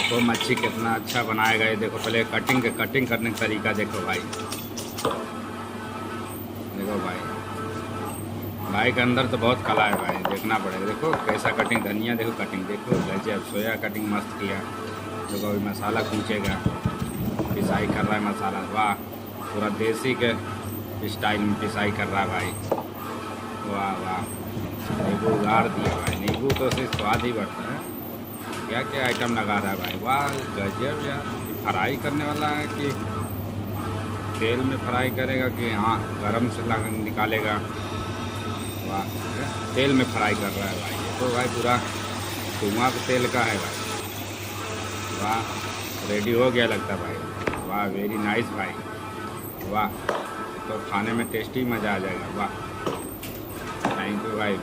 देखो मच्छी कितना अच्छा बनाएगा ये। देखो पहले कटिंग करने का तरीका देखो भाई। देखो भाई, भाई के अंदर तो बहुत कला है भाई, देखना पड़ेगा। देखो कैसा कटिंग, धनिया देखो कटिंग, देखो गजब, सोया कटिंग मस्त किया। देखो अभी मसाला कूचेगा, पिसाई कर रहा है मसाला। वाह, पूरा देसी के स्टाइल में पिसाई कर रहा है भाई। वाह वाह, नींबू उगाड़ दिया भाई, नींबू तो सिर्फ स्वाद ही बढ़ता है। क्या क्या आइटम लगा रहा है भाई, वाह गजब यार। फ्राई करने वाला है कि तेल में फ्राई करेगा कि हाँ गरम से निकालेगा। वाह, तेल में फ्राई कर रहा है भाई। ये तो भाई पूरा धुआं का तेल का है भाई। वाह, रेडी हो गया लगता है भाई। वाह वेरी नाइस भाई। वाह, तो खाने में टेस्टी मज़ा आ जाएगा। वाह, थैंक यू भाई।